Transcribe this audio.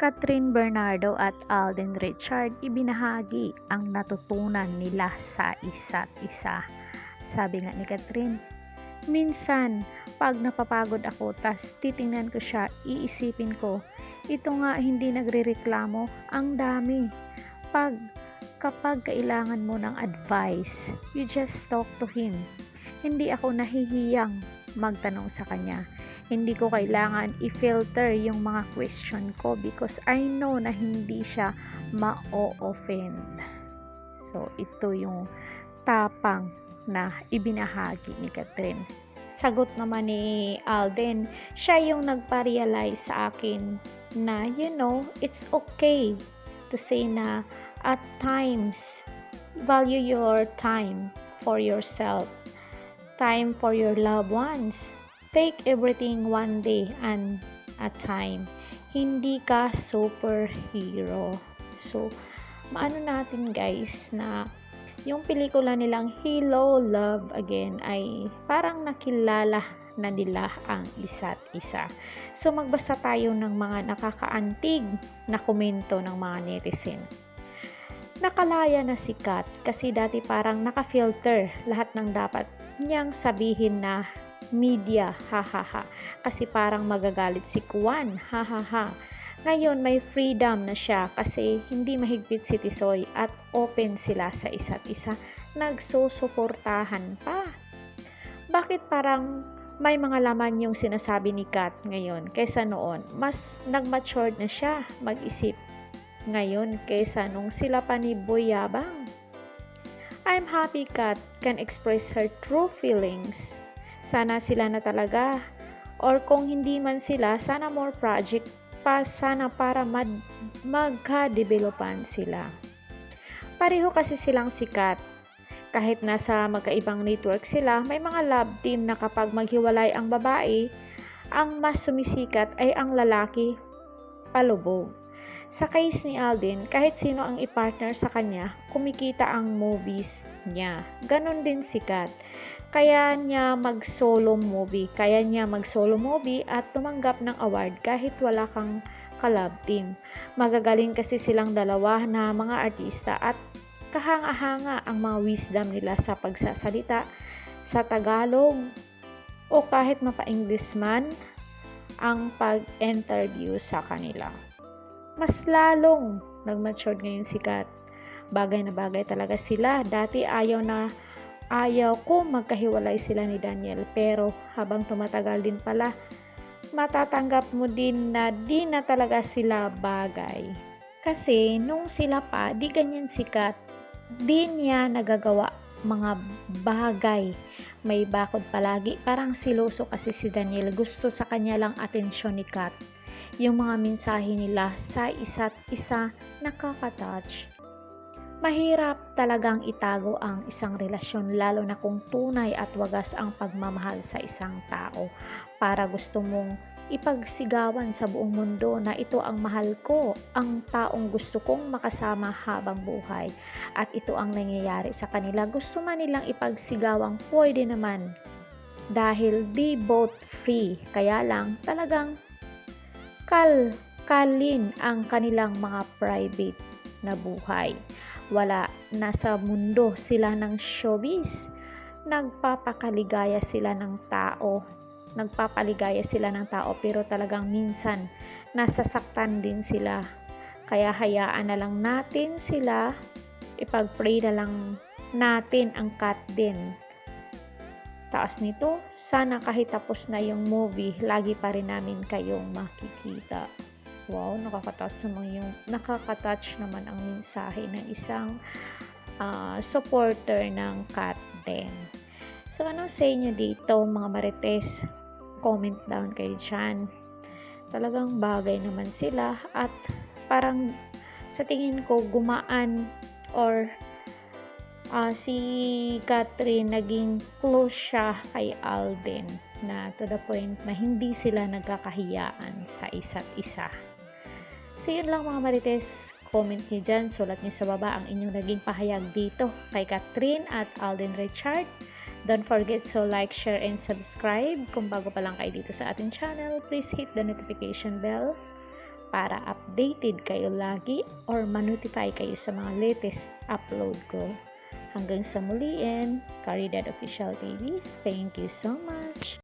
Catherine Bernardo at Alden Richard ibinahagi ang natutunan nila sa isa't isa. Sabi nga ni Catherine, minsan pag napapagod ako tas titingnan ko siya, iisipin ko, ito nga hindi nagrereklamo, ang dami. Kapag kailangan mo ng advice, you just talk to him. Hindi ako nahihiyang magtanong sa kanya. Hindi ko kailangan i-filter yung mga question ko because I know na hindi siya ma-offend. So, ito yung tapang na ibinahagi ni Catherine. Sagot naman ni Alden, siya yung nagpa-realize sa akin na, it's okay to say na at times, value your time for yourself, time for your loved ones. Take everything one day and a time. Hindi ka superhero. So, maano natin guys na yung pelikula nilang Hello, Love Again ay parang nakilala na nila ang isa't isa. So, magbasa tayo ng mga nakakaantig na komento ng mga netizen. Nakalaya na si Kat kasi dati parang naka-filter lahat ng dapat niyang sabihin na media, hahaha. Kasi parang magagalit si Kuan, hahaha. Ngayon may freedom na siya kasi hindi mahigpit si Tisoy at open sila sa isa't isa. Nagsusuportahan pa. Bakit parang may mga laman yung sinasabi ni Kat ngayon kaysa noon? Mas nag-matured na siya mag-isip ngayon kaysa nung sila pa ni Boy Yabang. I'm happy Kat can express her true feelings. Sana sila na talaga. Or kung hindi man sila, sana more project pa sana para magka-developan sila. Pareho kasi silang sikat. Kahit nasa magkaibang network sila, may mga love team na kapag maghiwalay ang babae, ang mas sumisikat ay ang lalaki palubog. Sa case ni Alden, kahit sino ang i-partner sa kanya, kumikita ang movies niya. Ganon din sikat. Kaya niya mag-solo movie at tumanggap ng award kahit wala kang ka-love team. Magagaling kasi silang dalawa na mga artista at kahanga-hanga ang mga wisdom nila sa pagsasalita sa Tagalog o kahit mapa-English man ang pag-interview sa kanila. Mas lalong nag-matured ngayon si Kat. Bagay na bagay talaga sila. Dati ayaw ko magkahiwalay sila ni Daniel, pero habang tumatagal din pala, matatanggap mo din na di na talaga sila bagay. Kasi nung sila pa, di ganyan sikat, di niya nagagawa mga bagay. May bakod palagi, parang siloso kasi si Daniel, gusto sa kanya lang atensyon ni Kat. Yung mga mensahe nila sa isa't isa nakaka-touch. Mahirap talagang itago ang isang relasyon lalo na kung tunay at wagas ang pagmamahal sa isang tao. Para gusto mong ipagsigawan sa buong mundo na ito ang mahal ko, ang taong gusto kong makasama habang buhay. At ito ang nangyayari sa kanila. Gusto man nilang ipagsigawang pwede naman dahil they both free. Kaya lang talagang kalin ang kanilang mga private na buhay. Wala, nasa mundo sila ng showbiz. Nagpapaligaya sila ng tao pero talagang minsan nasasaktan din sila. Kaya hayaan na lang natin sila, ipag-pray na lang natin ang Kat din. Taas nito, sana kahit tapos na yung movie, lagi pa rin namin kayong makikita. Wow, nakaka-touch naman ang mensahe ng isang supporter ng Kat din. So, anong say nyo dito mga marites? Comment down kayo dyan. Talagang bagay naman sila at parang sa tingin ko gumaan or si Catherine naging close siya kay Alden na to the point na hindi sila nagkakahiyaan sa isa't isa. So yun lang mga marites, comment nyo dyan, sulat nyo sa baba ang inyong naging pahayag dito kay Catherine at Alden Richard. Don't forget to like, share, and subscribe. Kung bago pa lang kayo dito sa ating channel, please hit the notification bell para update updated kayo lagi or manotify kayo sa mga latest upload ko. Hanggang sa muliin, Caridad Official TV. Thank you so much!